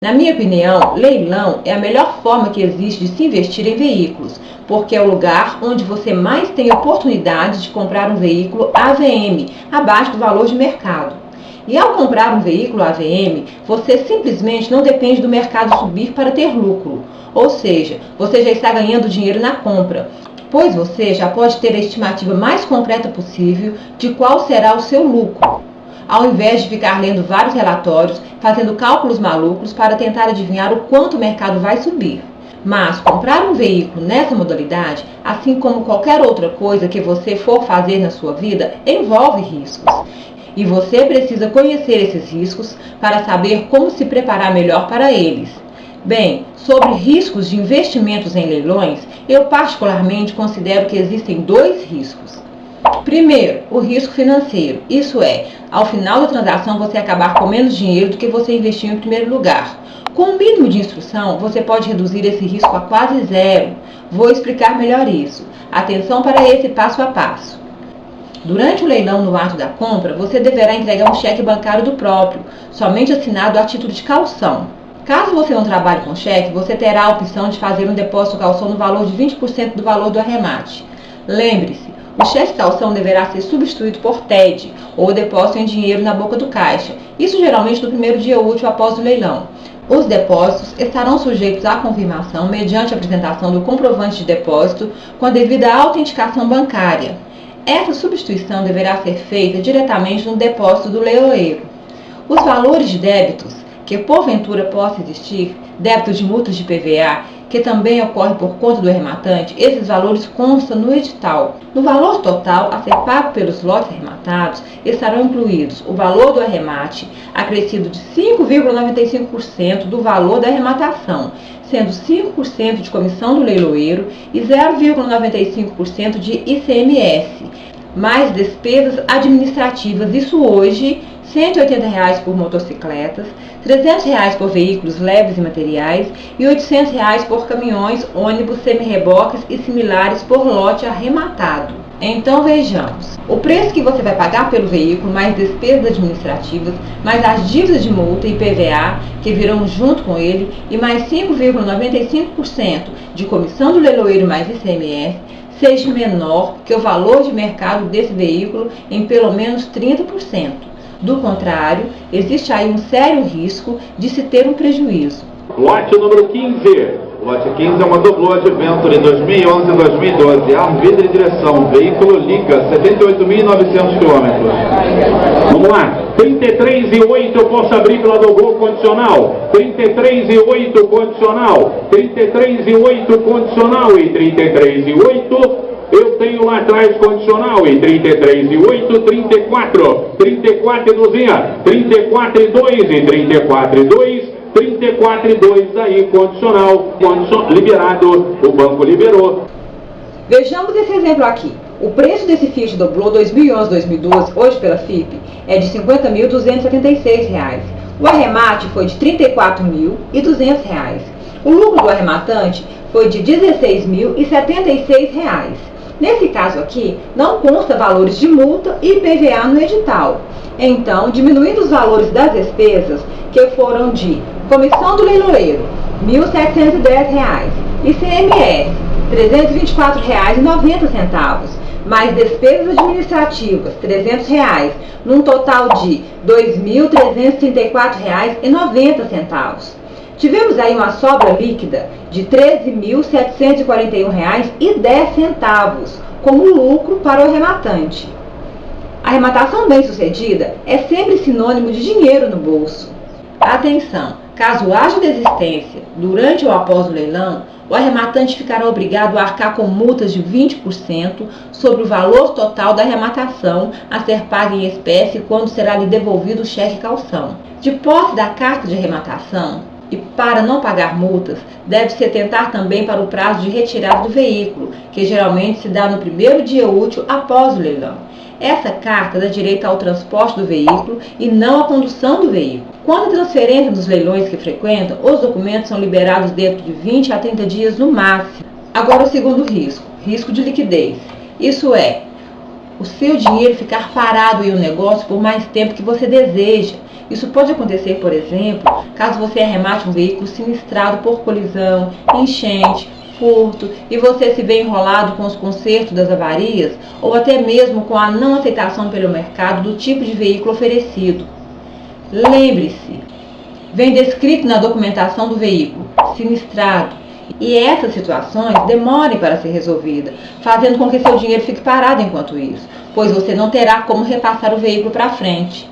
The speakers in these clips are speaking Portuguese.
Na minha opinião, leilão é a melhor forma que existe de se investir em veículos, porque é o lugar onde você mais tem oportunidade de comprar um veículo AVM, abaixo do valor de mercado. E ao comprar um veículo AVM, você simplesmente não depende do mercado subir para ter lucro. Ou seja, você já está ganhando dinheiro na compra, pois você já pode ter a estimativa mais concreta possível de qual será o seu lucro, ao invés de ficar lendo vários relatórios, fazendo cálculos malucos para tentar adivinhar o quanto o mercado vai subir. Mas comprar um veículo nessa modalidade, assim como qualquer outra coisa que você for fazer na sua vida, envolve riscos. E você precisa conhecer esses riscos para saber como se preparar melhor para eles. Bem, sobre riscos de investimentos em leilões, eu particularmente considero que existem dois riscos. Primeiro, o risco financeiro, isso é, ao final da transação você acabar com menos dinheiro do que você investiu em primeiro lugar. Com o mínimo de instrução, você pode reduzir esse risco a quase zero. Vou explicar melhor isso. Atenção para esse passo a passo. Durante o leilão no ato da compra, você deverá entregar um cheque bancário do próprio, somente assinado a título de caução. Caso você não trabalhe com cheque, você terá a opção de fazer um depósito calção no valor de 20% do valor do arremate. Lembre-se, o cheque calção deverá ser substituído por TED, ou depósito em dinheiro na boca do caixa, isso geralmente no primeiro dia útil após o leilão. Os depósitos estarão sujeitos à confirmação mediante a apresentação do comprovante de depósito com a devida autenticação bancária. Essa substituição deverá ser feita diretamente no depósito do leiloeiro. Os valores de débitos que porventura possa existir, débito de multas de PVA, que também ocorre por conta do arrematante, esses valores constam no edital. No valor total a ser pago pelos lotes arrematados, estarão incluídos o valor do arremate, acrescido de 5,95% do valor da arrematação, sendo 5% de comissão do leiloeiro e 0,95% de ICMS, mais despesas administrativas, isso hoje R$ 180 por motocicletas, R$ 300 por veículos leves e materiais e R$ 800 por caminhões, ônibus, semi-reboques e similares por lote arrematado. Então vejamos, o preço que você vai pagar pelo veículo, mais despesas administrativas, mais as dívidas de multa e PVA que virão junto com ele e mais 5,95% de comissão do leiloeiro mais ICMS, seja menor que o valor de mercado desse veículo em pelo menos 30%. Do contrário, existe aí um sério risco de se ter um prejuízo. Lote número 15. Lote 15 é uma Dobload Venture 2011-2012. Ar, vidro e direção. Veículo Liga, 78.900 km. Vamos lá. 33,8 eu posso abrir pela Doblô condicional. 33,8 condicional. 33,8 condicional e 33,8 eu tenho lá atrás condicional em 33,8, 34, 34 e 200, 34 e 2 e 34 e 2, 34 e 2 aí condicional, liberado, o banco liberou. Vejamos esse exemplo aqui. O preço desse Fiat Doblô 2011-2012, hoje pela FIP, é de R$ 50.276. O arremate foi de R$ 34.200. O lucro do arrematante foi de R$ 16.076. Nesse caso aqui, não consta valores de multa e PVA no edital. Então, diminuindo os valores das despesas, que foram de comissão do leiloeiro, R$ 1.710, ICMS, R$ 324,90, mais despesas administrativas, R$ 300, num total de R$ 2.334,90. Tivemos aí uma sobra líquida de R$ 13.741,10 como lucro para o arrematante. A arrematação bem-sucedida é sempre sinônimo de dinheiro no bolso. Atenção! Caso haja desistência durante ou após o leilão, o arrematante ficará obrigado a arcar com multas de 20% sobre o valor total da arrematação a ser paga em espécie quando será lhe devolvido o cheque calção. De posse da carta de arrematação, e para não pagar multas, deve-se atentar também para o prazo de retirada do veículo, que geralmente se dá no primeiro dia útil após o leilão. Essa carta dá direito ao transporte do veículo e não à condução do veículo. Quando a transferência dos leilões que frequentam, os documentos são liberados dentro de 20 a 30 dias no máximo. Agora o segundo risco, risco de liquidez. Isso é, o seu dinheiro ficar parado em um negócio por mais tempo que você deseja. Isso pode acontecer, por exemplo, caso você arremate um veículo sinistrado por colisão, enchente, furto e você se vê enrolado com os consertos das avarias ou até mesmo com a não aceitação pelo mercado do tipo de veículo oferecido. Lembre-se, vem descrito na documentação do veículo, sinistrado, e essas situações demorem para ser resolvidas, fazendo com que seu dinheiro fique parado enquanto isso, pois você não terá como repassar o veículo para frente.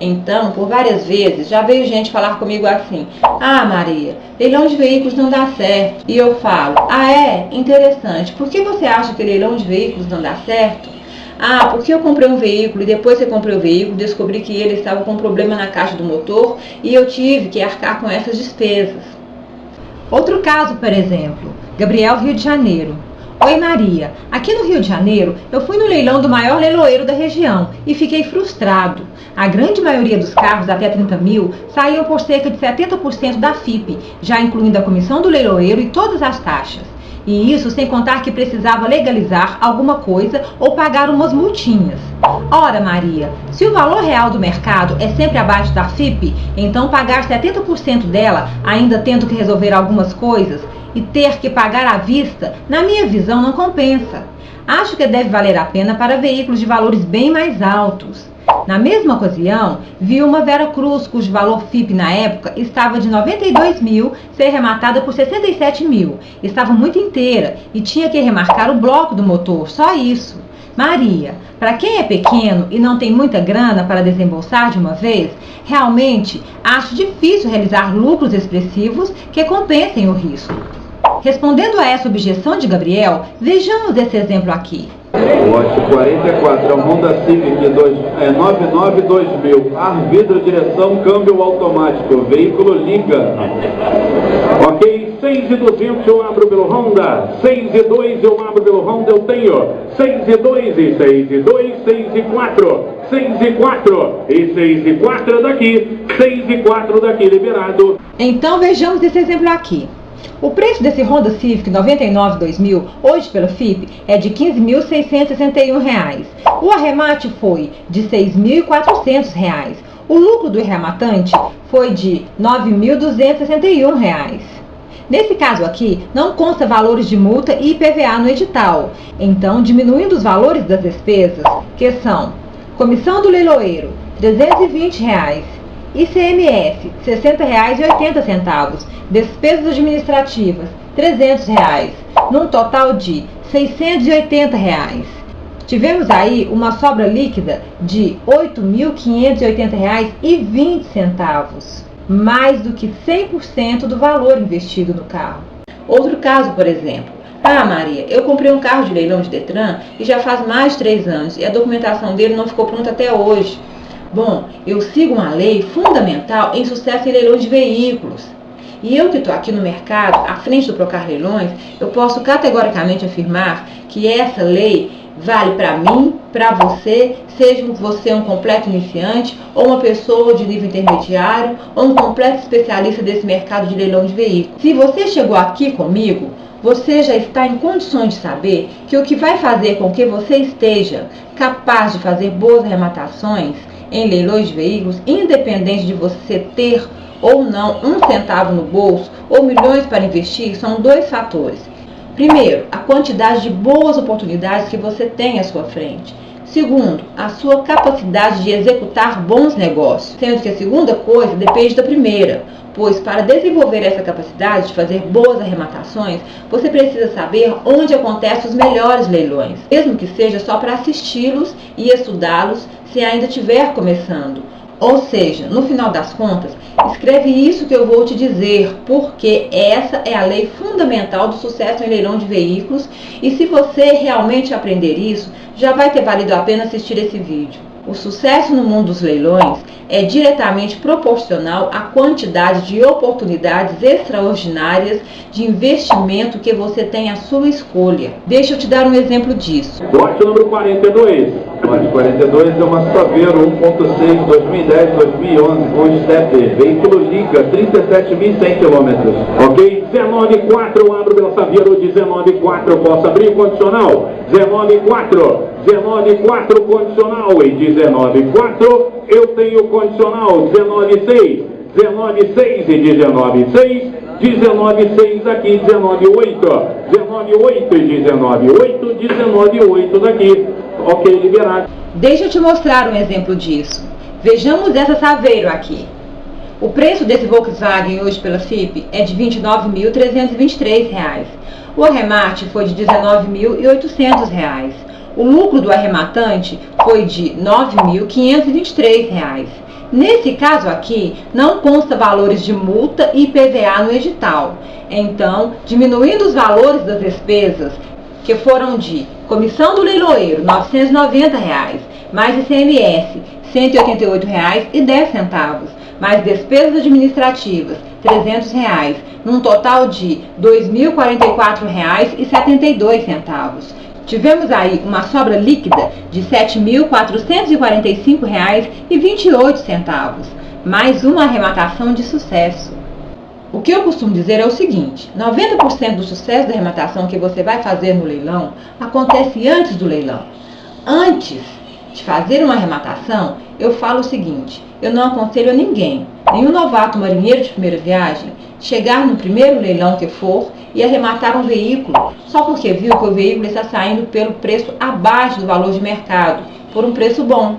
Então, por várias vezes, já veio gente falar comigo assim: ah, Maria, leilão de veículos não dá certo. E eu falo: ah, é? Interessante. Por que você acha que leilão de veículos não dá certo? Ah, porque eu comprei um veículo e depois que eu comprei o veículo, descobri que ele estava com problema na caixa do motor e eu tive que arcar com essas despesas. Outro caso, por exemplo, Gabriel, Rio de Janeiro. Oi Maria, aqui no Rio de Janeiro eu fui no leilão do maior leiloeiro da região e fiquei frustrado. A grande maioria dos carros até 30 mil saíam por cerca de 70% da FIPE, já incluindo a comissão do leiloeiro e todas as taxas. E isso sem contar que precisava legalizar alguma coisa ou pagar umas multinhas. Ora Maria, se o valor real do mercado é sempre abaixo da FIPE, então pagar 70% dela, ainda tendo que resolver algumas coisas, e ter que pagar à vista, na minha visão, não compensa. Acho que deve valer a pena para veículos de valores bem mais altos. Na mesma ocasião, vi uma Vera Cruz, cujo valor FIPE na época estava de 92 mil, ser rematada por 67 mil. Estava muito inteira e tinha que remarcar o bloco do motor, só isso. Maria, para quem é pequeno e não tem muita grana para desembolsar de uma vez, realmente acho difícil realizar lucros expressivos que compensem o risco. Respondendo a essa objeção de Gabriel, vejamos esse exemplo aqui. Lote 44, é um Honda Civic 99-2000, ar, vidro, direção, câmbio automático, veículo liga. Ok, 6.200 eu abro pelo Honda, 6.2 eu abro pelo Honda, eu tenho 6.2 e 6.2, 6.4, 6.4 e 6.4 daqui, 6.4 daqui liberado. Então vejamos esse exemplo aqui. O preço desse Honda Civic 99-2000, hoje pelo FIPE, é de R$ 15.661. O arremate foi de R$ 6.400. O lucro do rematante foi de R$ 9.261. Nesse caso aqui, não consta valores de multa e IPVA no edital. Então, diminuindo os valores das despesas, que são comissão do leiloeiro, R$ 320, ICMS, R$ 60,80, despesas administrativas, R$ 300, num total de R$ 680. Tivemos aí uma sobra líquida de R$ 8.580,20, mais do que 100% do valor investido no carro. Outro caso, por exemplo: ah, Maria, eu comprei um carro de leilão de Detran e já faz mais de 3 anos e a documentação dele não ficou pronta até hoje. Bom, eu sigo uma lei fundamental em sucesso em leilões de veículos. E eu que estou aqui no mercado, à frente do Procar Leilões, eu posso categoricamente afirmar que essa lei vale para mim, para você, seja você um completo iniciante, ou uma pessoa de nível intermediário, ou um completo especialista desse mercado de leilão de veículos. Se você chegou aqui comigo, você já está em condições de saber que o que vai fazer com que você esteja capaz de fazer boas arrematações em leilões de veículos, independente de você ter ou não um centavo no bolso ou milhões para investir, são 2 fatores. Primeiro, a quantidade de boas oportunidades que você tem à sua frente. Segundo, a sua capacidade de executar bons negócios, sendo que a segunda coisa depende da primeira, pois para desenvolver essa capacidade de fazer boas arrematações, você precisa saber onde acontecem os melhores leilões, mesmo que seja só para assisti-los e estudá-los se ainda estiver começando. Ou seja, no final das contas, escreve isso que eu vou te dizer, porque essa é a lei fundamental do sucesso em leilão de veículos, e se você realmente aprender isso, já vai ter valido a pena assistir esse vídeo. O sucesso no mundo dos leilões é diretamente proporcional à quantidade de oportunidades extraordinárias de investimento que você tem à sua escolha. Deixa eu te dar um exemplo disso. Lote número 42. Lote 42 é uma Saveiro 1.6 2010-2011 com step. Veículo liga, 37.100 km. Ok? 19.4, abro pela Saveiro, 19.4, posso abrir o condicional? 19.4. 19,4 condicional e 19,4. Eu tenho condicional 19,6. 19,6 e 19,6. 19,6 aqui, 19,8. 19,8 e 19,8. 19,8 daqui. Ok, liberado. Deixa eu te mostrar um exemplo disso. Vejamos essa Saveiro aqui. O preço desse Volkswagen hoje pela FIPE é de R$ 29.323. O arremate foi de R$ 19.800. O lucro do arrematante foi de R$ 9.523. Nesse caso aqui, não consta valores de multa e IPVA no edital. Então, diminuindo os valores das despesas, que foram de comissão do leiloeiro, R$ 990, mais ICMS, R$ 188,10, mais despesas administrativas, R$ 300, num total de R$ 2.044,72. Tivemos aí uma sobra líquida de R$ 7.445,28, mais uma arrematação de sucesso. O que eu costumo dizer é o seguinte: 90% do sucesso da arrematação que você vai fazer no leilão acontece antes do leilão. Antes de fazer uma arrematação, eu falo o seguinte: eu não aconselho a ninguém, nenhum novato marinheiro de primeira viagem, chegar no primeiro leilão que for e arrematar um veículo só porque viu que o veículo está saindo pelo preço abaixo do valor de mercado, por um preço bom.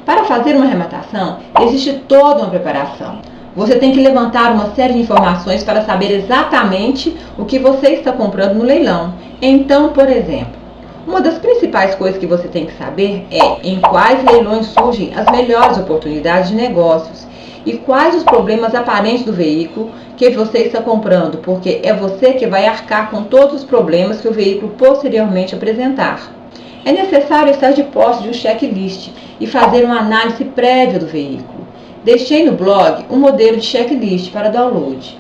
Para fazer uma arrematação, existe toda uma preparação. Você tem que levantar uma série de informações para saber exatamente o que você está comprando no leilão. Então, por exemplo, uma das principais coisas que você tem que saber é em quais leilões surgem as melhores oportunidades de negócios e quais os problemas aparentes do veículo que você está comprando, porque é você que vai arcar com todos os problemas que o veículo posteriormente apresentar. É necessário estar de posse de um checklist e fazer uma análise prévia do veículo. Deixei no blog um modelo de checklist para download.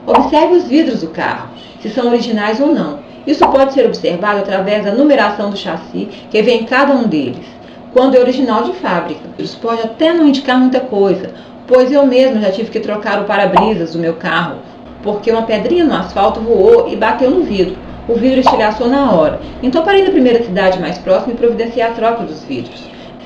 Observe os vidros do carro, se são originais ou não. Isso pode ser observado através da numeração do chassi que vem em cada um deles. Quando é original de fábrica, isso pode até não indicar muita coisa, pois eu mesmo já tive que trocar o para-brisas do meu carro, porque uma pedrinha no asfalto voou e bateu no vidro. O vidro estilhaçou na hora, então parei na primeira cidade mais próxima e providenciei a troca dos vidros.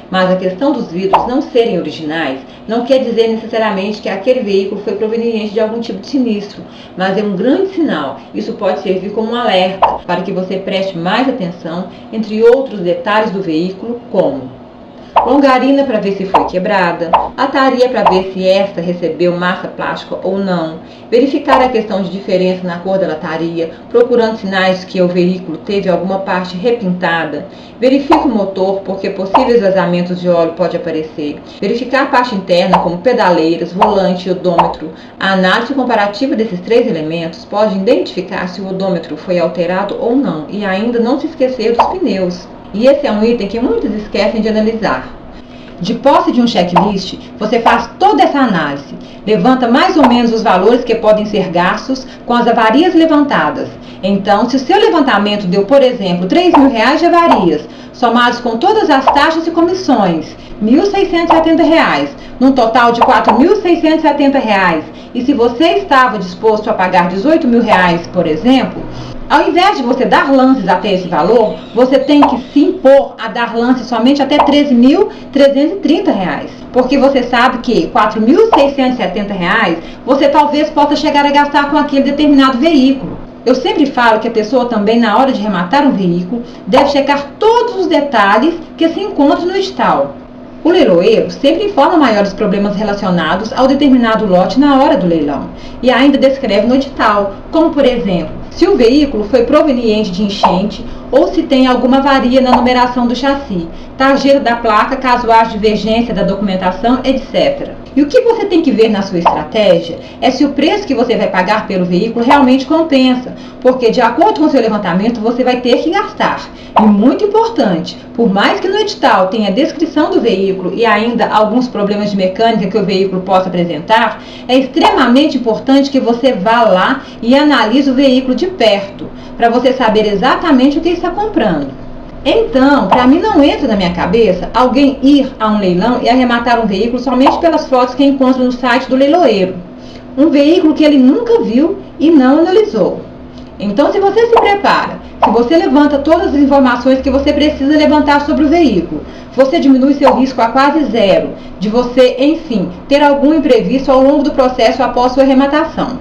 Mas a questão dos vidros não serem originais não quer dizer necessariamente que aquele veículo foi proveniente de algum tipo de sinistro, mas é um grande sinal. Isso pode servir como um alerta para que você preste mais atenção, entre outros detalhes do veículo, como longarina para ver se foi quebrada, lataria para ver se esta recebeu massa plástica ou não, verificar a questão de diferença na cor da lataria, procurando sinais que o veículo teve alguma parte repintada, verifique o motor porque possíveis vazamentos de óleo pode aparecer, verificar a parte interna como pedaleiras, volante e odômetro. A análise comparativa desses três elementos pode identificar se o odômetro foi alterado ou não e ainda não se esquecer dos pneus. E esse é um item que muitos esquecem de analisar. De posse de um checklist, você faz toda essa análise, levanta mais ou menos os valores que podem ser gastos com as avarias levantadas. Então, se o seu levantamento deu, por exemplo, R$ 3.000 de avarias, somados com todas as taxas e comissões, R$ 1.670, num total de R$ 4.670, e se você estava disposto a pagar R$ 18.000, por exemplo, ao invés de você dar lances até esse valor, você tem que se impor a dar lances somente até R$ 13.330, porque você sabe que R$ 4.670 você talvez possa chegar a gastar com aquele determinado veículo. Eu sempre falo que a pessoa também, na hora de arrematar um veículo, deve checar todos os detalhes que se encontram no edital. O leiloeiro sempre informa maiores problemas relacionados ao determinado lote na hora do leilão e ainda descreve no edital, como por exemplo, se o veículo foi proveniente de enchente ou se tem alguma avaria na numeração do chassi, tarjeta da placa caso haja divergência da documentação, etc. E o que você tem que ver na sua estratégia é se o preço que você vai pagar pelo veículo realmente compensa, porque de acordo com o seu levantamento você vai ter que gastar. E muito importante, por mais que no edital tenha a descrição do veículo e ainda alguns problemas de mecânica que o veículo possa apresentar, é extremamente importante que você vá lá e analise o veículo de perto, para você saber exatamente o que está comprando. Então, para mim não entra na minha cabeça alguém ir a um leilão e arrematar um veículo somente pelas fotos que encontra no site do leiloeiro. Um veículo que ele nunca viu e não analisou. Então, se você se prepara Se você levanta todas as informações que você precisa levantar sobre o veículo, você diminui seu risco a quase zero de você, enfim, ter algum imprevisto ao longo do processo após sua arrematação.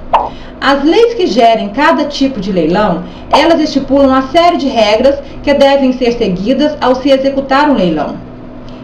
As leis que gerem cada tipo de leilão, elas estipulam uma série de regras que devem ser seguidas ao se executar um leilão.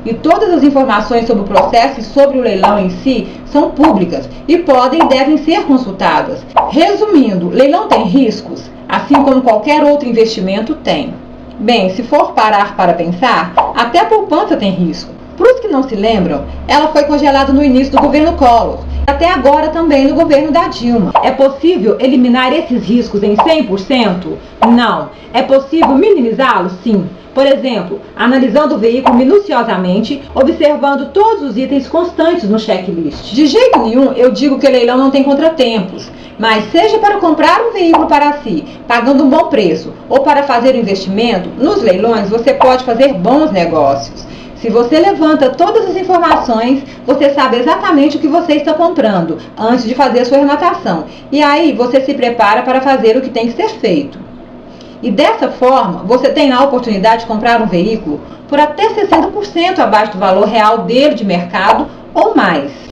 E todas as informações sobre o processo e sobre o leilão em si são públicas e podem e devem ser consultadas. Resumindo, leilão tem riscos, assim como qualquer outro investimento tem. Bem, se for parar para pensar, até a poupança tem risco. Para os que não se lembram, ela foi congelada no início do governo Collor, até agora também no governo da Dilma. É possível eliminar esses riscos em 100%? Não. É possível minimizá-los? Sim. Por exemplo, analisando o veículo minuciosamente, observando todos os itens constantes no checklist. De jeito nenhum eu digo que o leilão não tem contratempos, mas seja para comprar um veículo para si, pagando um bom preço, ou para fazer investimento, nos leilões você pode fazer bons negócios. Se você levanta todas as informações, você sabe exatamente o que você está comprando antes de fazer a sua arrematação. E aí você se prepara para fazer o que tem que ser feito. E dessa forma, você tem a oportunidade de comprar um veículo por até 60% abaixo do valor real dele de mercado ou mais.